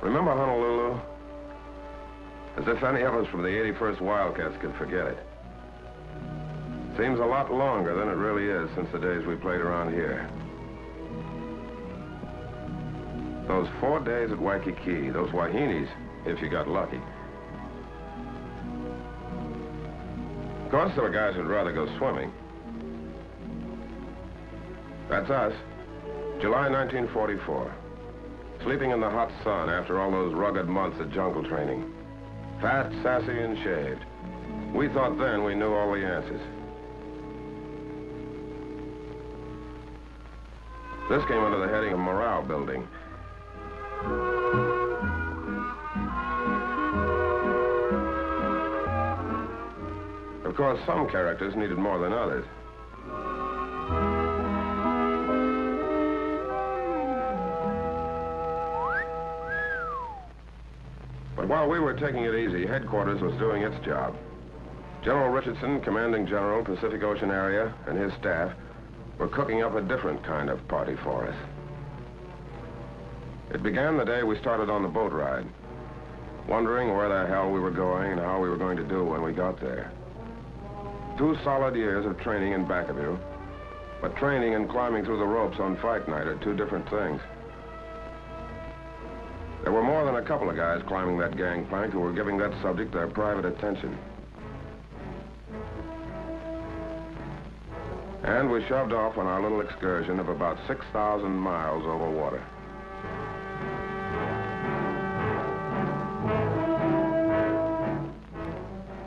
Remember Honolulu? As if any of us from the 81st Wildcats could forget it. Seems a lot longer than it really is since the days we played around here. Those 4 days at Waikiki, those Wahinis, if you got lucky. Of course, there were guys who'd rather go swimming. That's us. July 1944. Sleeping in the hot sun after all those rugged months of jungle training. Fat, sassy, and shaved. We thought then we knew all the answers. This came under the heading of morale building. Of course, some characters needed more than others. But while we were taking it easy, headquarters was doing its job. General Richardson, commanding general, Pacific Ocean area, and his staff were cooking up a different kind of party for us. It began the day we started on the boat ride, wondering where the hell we were going and how we were going to do when we got there. 2 solid years of training in back of you, but training and climbing through the ropes on fight night are 2 different things. There were more than a couple of guys climbing that gangplank who were giving that subject their private attention. And we shoved off on our little excursion of about 6,000 miles over water.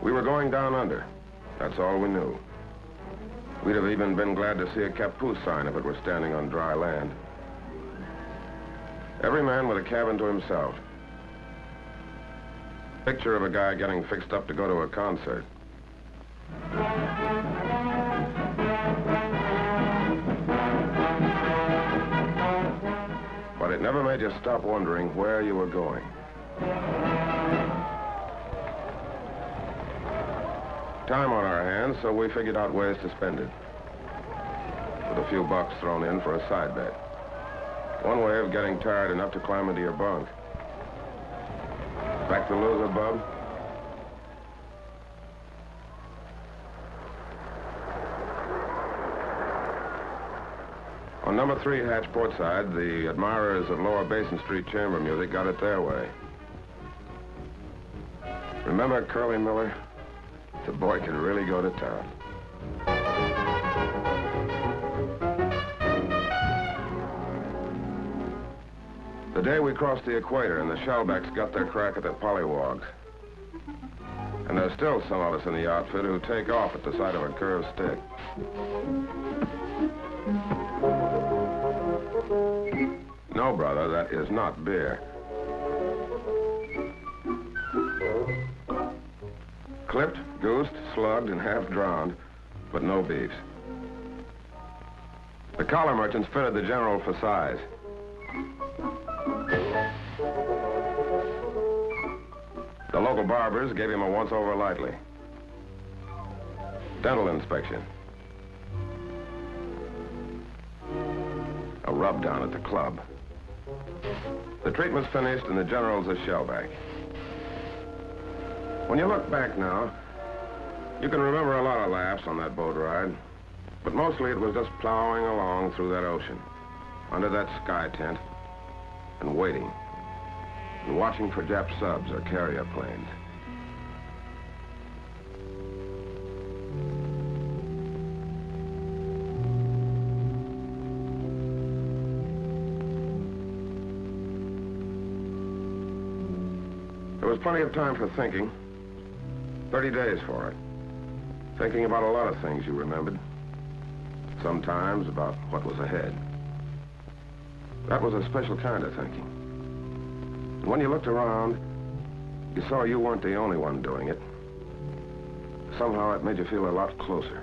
We were going down under. That's all we knew. We'd have even been glad to see a Kapu sign if it were standing on dry land. Every man with a cabin to himself. Picture of a guy getting fixed up to go to a concert. But it never made you stop wondering where you were going. Time on our hands, so we figured out ways to spend it. With a few bucks thrown in for a side bet. One way of getting tired enough to climb into your bunk. Back to loser, bub? On number 3 hatch port side, the admirers of Lower Basin Street chamber music got it their way. Remember Curly Miller? The boy could really go to town. The day we crossed the equator and the shellbacks got their crack at the pollywogs. And there's still some of us in the outfit who take off at the sight of a curved stick. No, brother, that is not beer. Clipped, goosed, slugged, and half drowned, but no beefs. The collar merchants fitted the general for size. The local barbers gave him a once-over lightly. Dental inspection. A rub-down at the club. The treatment's finished and the general's a shellback. When you look back now, you can remember a lot of laughs on that boat ride, but mostly it was just plowing along through that ocean, under that sky tent, and waiting, and watching for Jap subs or carrier planes. There was plenty of time for thinking. 30 days for it. Thinking about a lot of things you remembered. Sometimes about what was ahead. That was a special kind of thinking. And when you looked around, you saw you weren't the only one doing it. Somehow it made you feel a lot closer.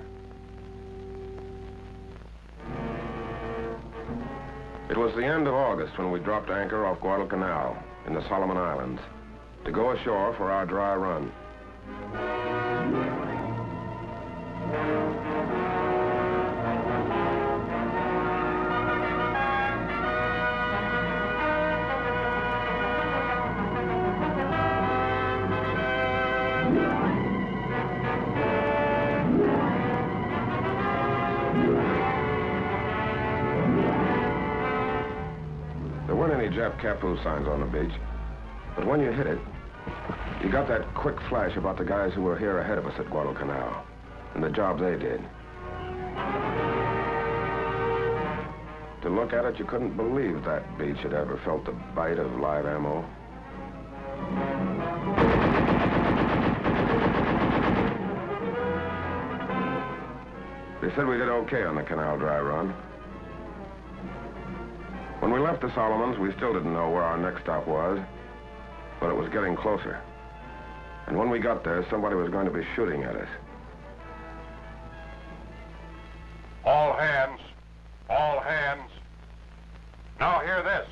It was the end of August when we dropped anchor off Guadalcanal in the Solomon Islands to go ashore for our dry run. weren't any Jap Kapu signs on the beach, but when you hit it, you got that quick flash about the guys who were here ahead of us at Guadalcanal and the job they did. To look at it, you couldn't believe that beach had ever felt the bite of live ammo. They said we did okay on the canal dry run. When we left the Solomons, we still didn't know where our next stop was, but it was getting closer. And when we got there, somebody was going to be shooting at us. All hands. All hands. Now hear this.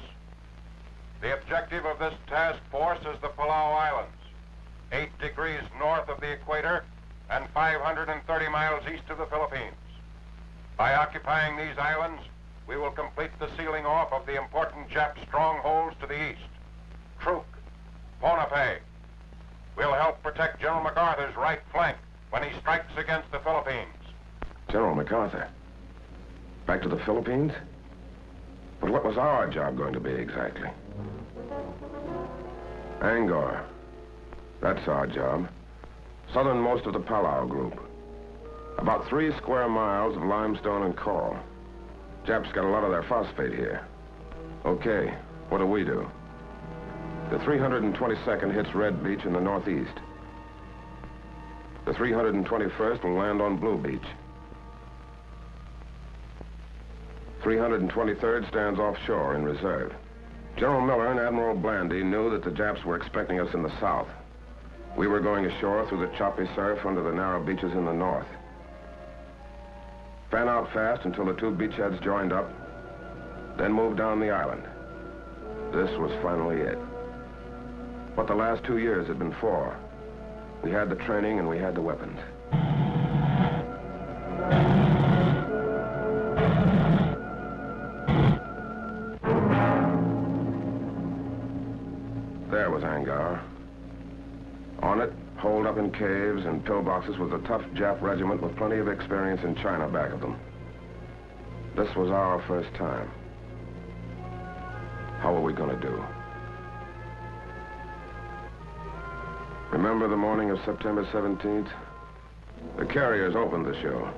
The objective of this task force is the Palau Islands, 8 degrees north of the equator and 530 miles east of the Philippines. By occupying these islands, we will complete the sealing off of the important Jap strongholds to the east. Truk, Ponape. We'll help protect General MacArthur's right flank when he strikes against the Philippines. General MacArthur? Back to the Philippines? But what was our job going to be exactly? Angaur. That's our job. Southernmost of the Palau group. About 3 square miles of limestone and coral. Japs got a lot of their phosphate here. Okay, what do we do? The 322nd hits Red Beach in the northeast. The 321st will land on Blue Beach. 323rd stands offshore in reserve. General Miller and Admiral Blandy knew that the Japs were expecting us in the south. We were going ashore through the choppy surf under the narrow beaches in the north. Fan out fast until the 2 beachheads joined up, then move down the island. This was finally it. What the last 2 years had been for. We had the training and we had the weapons. There was Angaur. On it, holed up in caves and pillboxes, was a tough Jap regiment with plenty of experience in China back of them. This was our first time. How were we going to do? Remember the morning of September 17th? The carriers opened the show.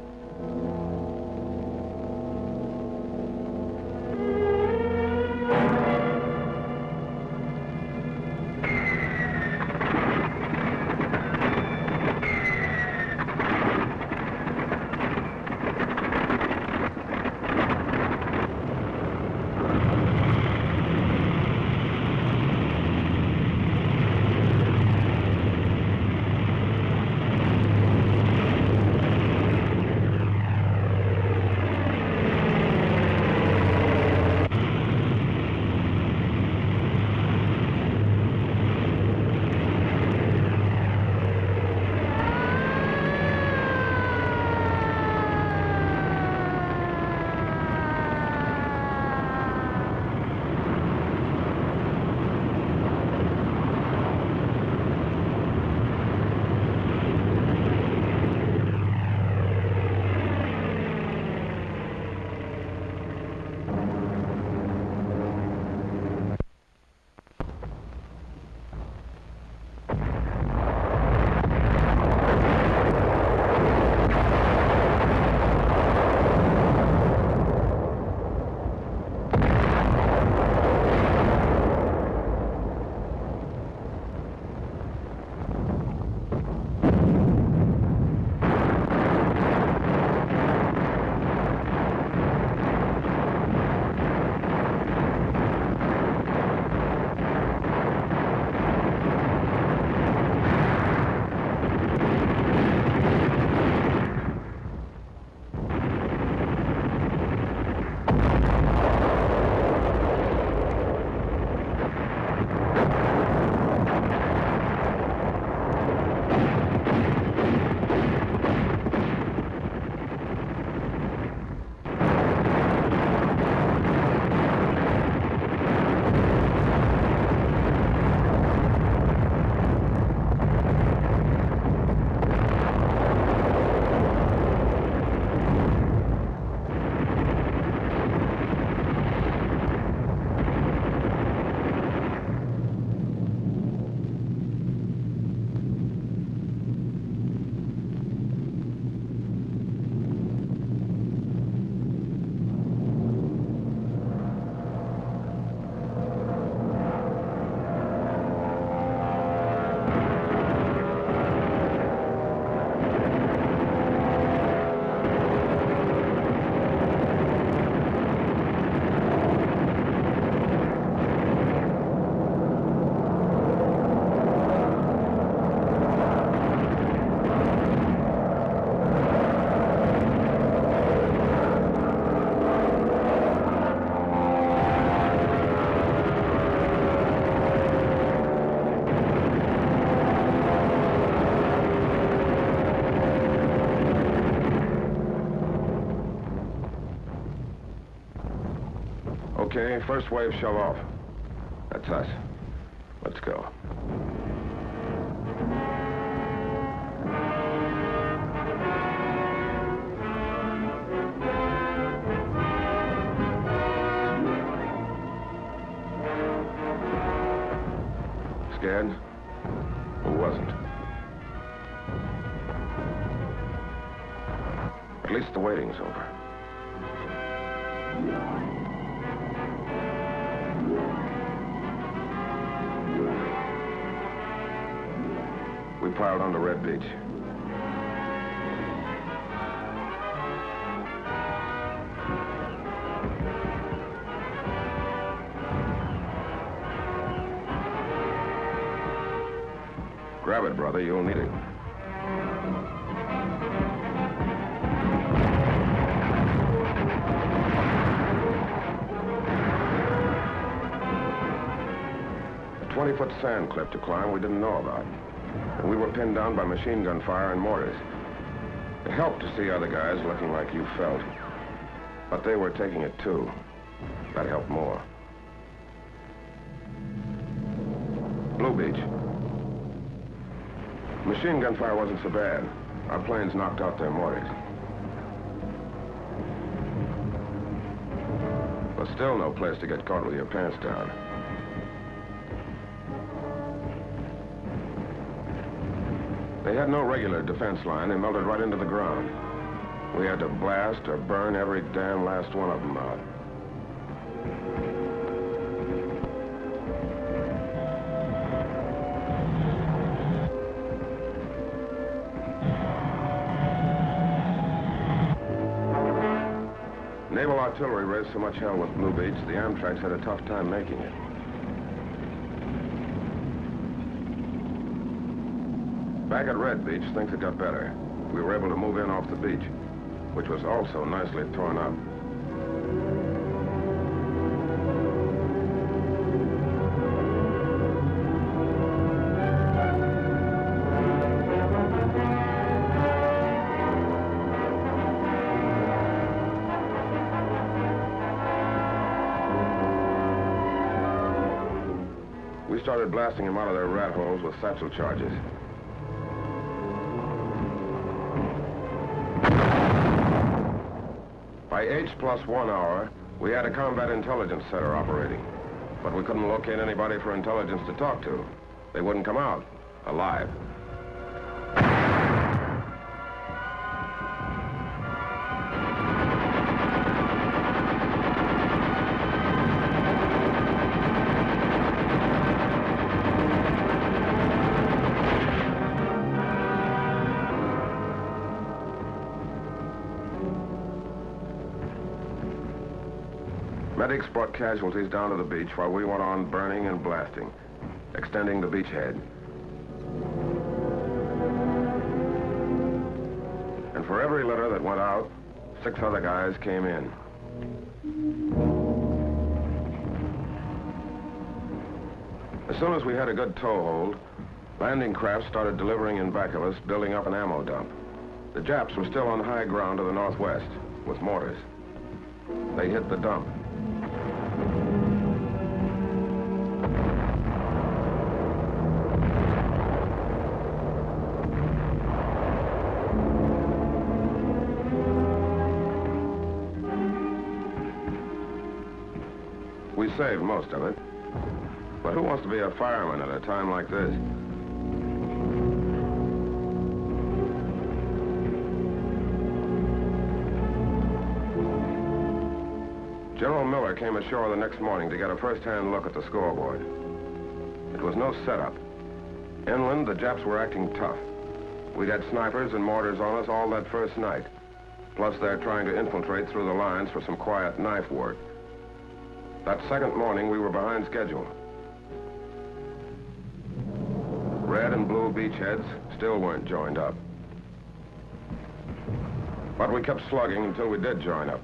Okay, first wave shove off. That's us. Let's go. Scared? Who wasn't? At least the waiting's over. We piled onto Red Beach. Grab it, brother. You'll need it. A 20-foot sand cliff to climb we didn't know about. And we were pinned down by machine gun fire and mortars. It helped to see other guys looking like you felt. But they were taking it too. That helped more. Blue Beach. Machine gun fire wasn't so bad. Our planes knocked out their mortars. But still no place to get caught with your pants down. They had no regular defense line. They melted right into the ground. We had to blast or burn every damn last one of them out. Naval artillery raised so much hell with Blue Beach, the Amtraks had a tough time making it. Back at Red Beach, things had got better. We were able to move in off the beach, which was also nicely torn up. We started blasting them out of their rat holes with satchel charges. By H+1 hour, we had a combat intelligence center operating, but we couldn't locate anybody for intelligence to talk to. They wouldn't come out alive. Medics brought casualties down to the beach while we went on burning and blasting, extending the beachhead. And for every litter that went out, 6 other guys came in. As soon as we had a good toehold, landing craft started delivering in back of us, building up an ammo dump. The Japs were still on high ground to the northwest, with mortars. They hit the dump. We saved most of it. But who wants to be a fireman at a time like this? General Miller came ashore the next morning to get a first-hand look at the scoreboard. It was no setup. Inland, the Japs were acting tough. We'd had snipers and mortars on us all that first night. Plus, they're trying to infiltrate through the lines for some quiet knife work. That second morning, we were behind schedule. Red and blue beachheads still weren't joined up. But we kept slugging until we did join up.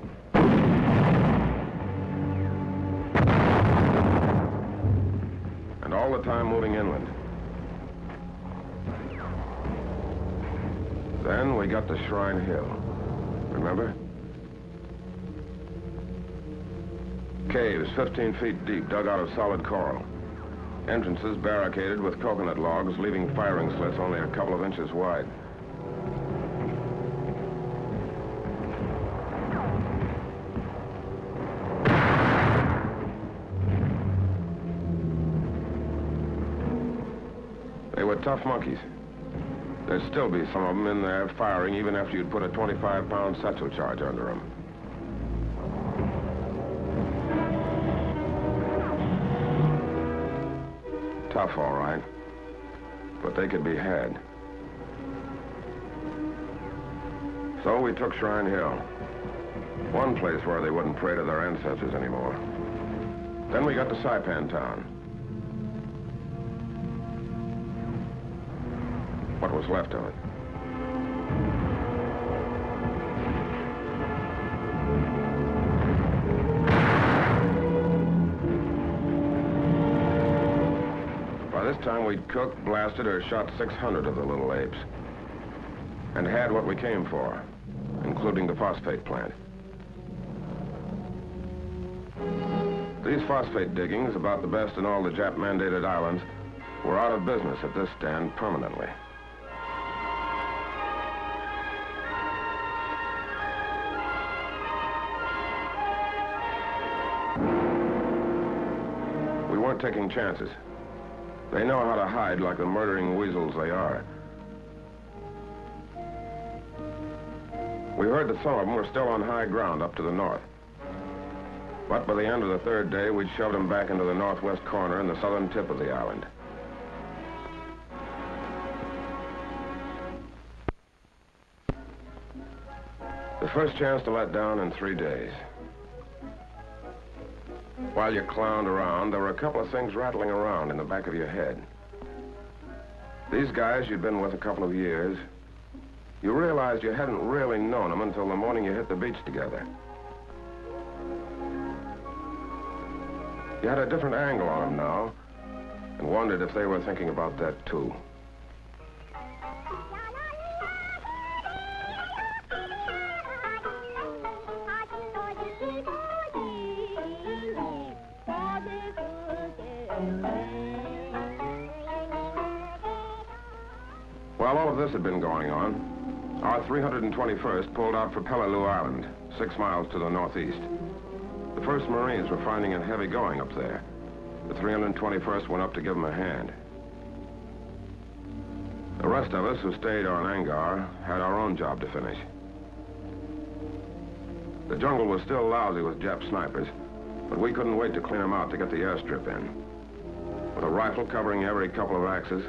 And all the time moving inland. Then we got to Shrine Hill. Remember? Caves 15 feet deep, dug out of solid coral. Entrances barricaded with coconut logs, leaving firing slits only a couple of inches wide. They were tough monkeys. There'd still be some of them in there firing even after you'd put a 25-pound satchel charge under them. Tough, all right, but they could be had. So we took Shrine Hill, one place where they wouldn't pray to their ancestors anymore. Then we got to Saipan Town. What was left of it. By this time, we'd cooked, blasted, or shot 600 of the little apes, and had what we came for, including the phosphate plant. These phosphate diggings, about the best in all the Jap-mandated islands, were out of business at this stand permanently. We weren't taking chances. They know how to hide like the murdering weasels they are. We heard that some of them were still on high ground up to the north. But by the end of the third day, we'd shoved them back into the northwest corner and the southern tip of the island. The first chance to let down in 3 days. While you clowned around, there were a couple of things rattling around in the back of your head. These guys you'd been with a couple of years, you realized you hadn't really known them until the morning you hit the beach together. You had a different angle on them now, and wondered if they were thinking about that too. While all of this had been going on, our 321st pulled out for Peleliu Island, 6 miles to the northeast. The 1st Marines were finding it heavy going up there. The 321st went up to give them a hand. The rest of us who stayed on Angaur had our own job to finish. The jungle was still lousy with Jap snipers, but we couldn't wait to clean them out to get the airstrip in. With a rifle covering every couple of axes,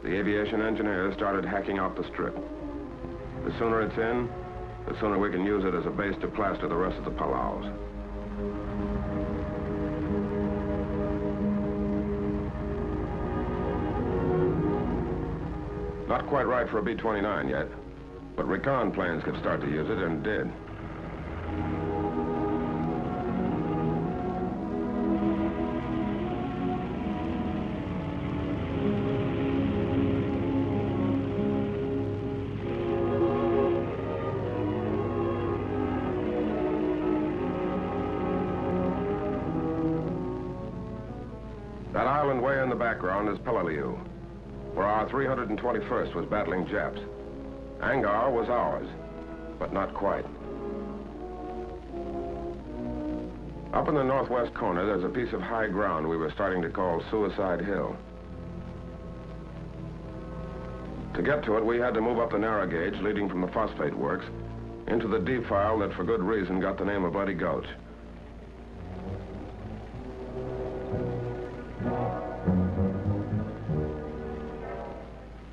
the aviation engineers started hacking out the strip. The sooner it's in, the sooner we can use it as a base to plaster the rest of the Palaus. Not quite right for a B-29 yet, but recon planes could start to use it, and did. That island way in the background is Peleliu, where our 321st was battling Japs. Angaur was ours, but not quite. Up in the northwest corner, there's a piece of high ground we were starting to call Suicide Hill. To get to it, we had to move up the narrow gauge leading from the phosphate works into the defile that, for good reason, got the name of Bloody Gulch.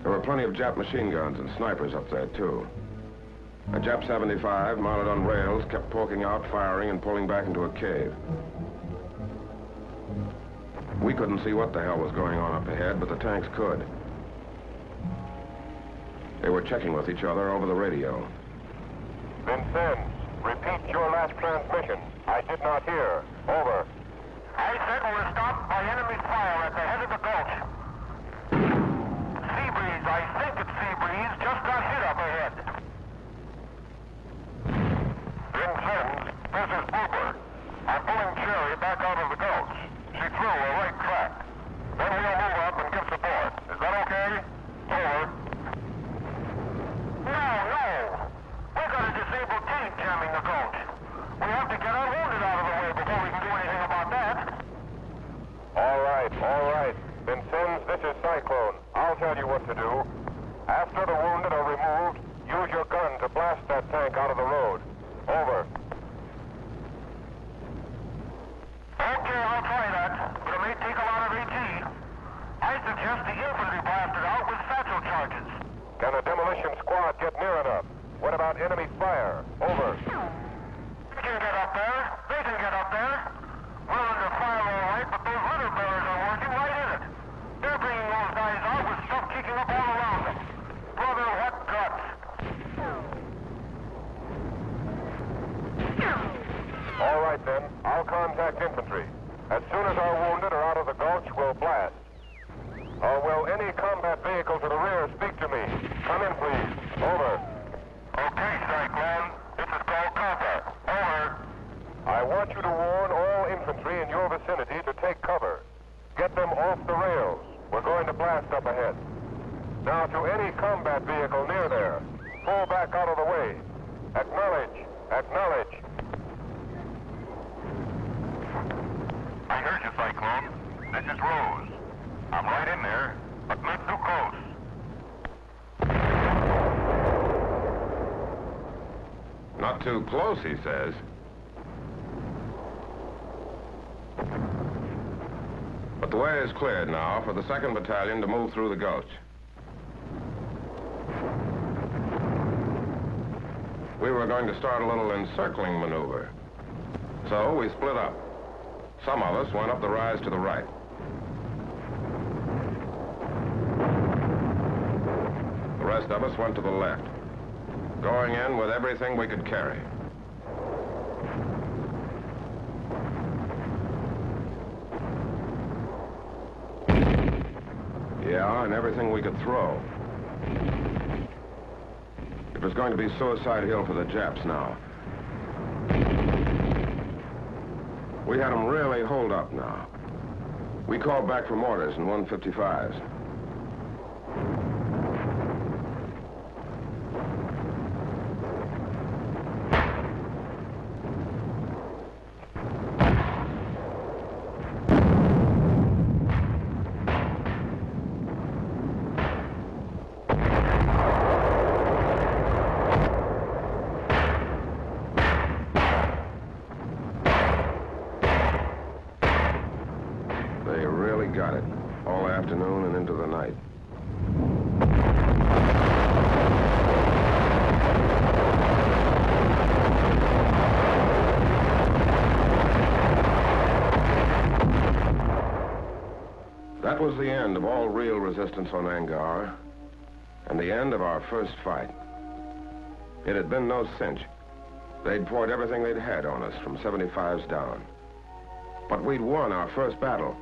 There were plenty of Jap machine guns and snipers up there, too. A Jap 75, mounted on rails, kept poking out, firing, and pulling back into a cave. We couldn't see what the hell was going on up ahead, but the tanks could. They were checking with each other over the radio. Vincennes, repeat your last transmission. I did not hear. Over. I said we were stopped by enemy fire at the head of the gulch. Sea breeze, I think it's sea breeze, just got hit up ahead. Vincennes, this is Booper. I'm pulling Cherry back just the infantry blasted out with satchel charges. Can a demolition squad get near enough? What about enemy fire? Over. They can get up there. They can get up there. We're under fire all right, but those litter bearers are working right in it. They're bringing those guys out with stuff kicking up all around them. Brother, what guts. All right, then. I'll contact infantry. As soon as our wounded are out of the gulch, we'll blast. Will any combat vehicle to the rear speak to me? Come in, please. Over. Okay, Cyclone. This is called Contact. Over. I want you to warn all infantry in your vicinity to take cover. Get them off the rails. We're going to blast up ahead. Now, to any combat vehicle near there, pull back out of the way. Acknowledge. Acknowledge. I heard you, Cyclone. This is Rose. I'm right in there, but not too close. Not too close, he says. But the way is cleared now for the 2nd Battalion to move through the gulch. We were going to start a little encircling maneuver. So we split up. Some of us went up the rise to the right. The rest of us went to the left, going in with everything we could carry. Yeah, and everything we could throw. It was going to be Suicide Hill for the Japs now. We had them really holed up now. We called back for mortars and 155s. Got it. All afternoon and into the night. That was the end of all real resistance on Angaur, and the end of our first fight. It had been no cinch. They'd poured everything they'd had on us, from 75s down. But we'd won our first battle.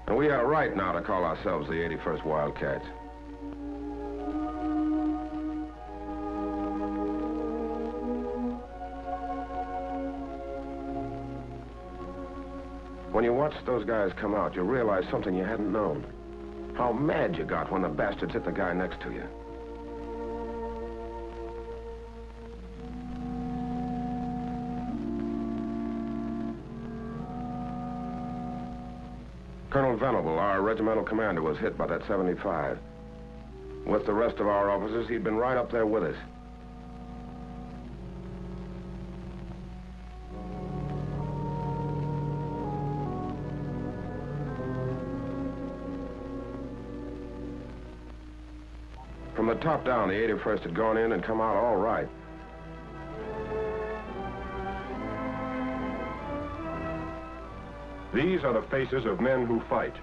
And we had a right now to call ourselves the 81st Wildcats. When you watched those guys come out, you realized something you hadn't known. How mad you got when the bastards hit the guy next to you. Colonel Venable, our regimental commander, was hit by that 75. With the rest of our officers, he'd been right up there with us. From the top down, the 81st had gone in and come out all right. These are the faces of men who fight.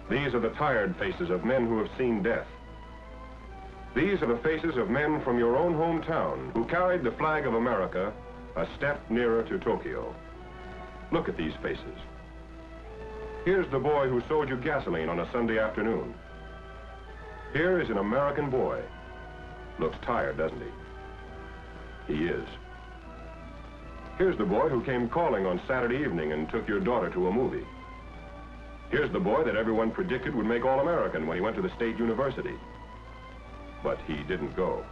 These are the tired faces of men who have seen death. These are the faces of men from your own hometown who carried the flag of America a step nearer to Tokyo. Look at these faces. Here's the boy who sold you gasoline on a Sunday afternoon. Here is an American boy. Looks tired, doesn't he? He is. Here's the boy who came calling on Saturday evening and took your daughter to a movie. Here's the boy that everyone predicted would make All-American when he went to the State University. But he didn't go.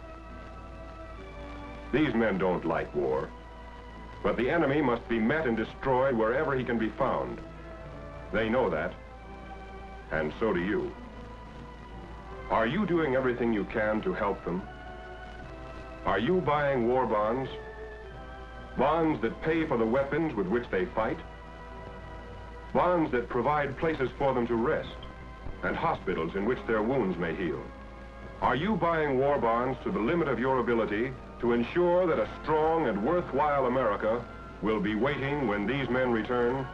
These men don't like war. But the enemy must be met and destroyed wherever he can be found. They know that. And so do you. Are you doing everything you can to help them? Are you buying war bonds? Bonds that pay for the weapons with which they fight? Bonds that provide places for them to rest, and hospitals in which their wounds may heal? Are you buying war bonds to the limit of your ability to ensure that a strong and worthwhile America will be waiting when these men return?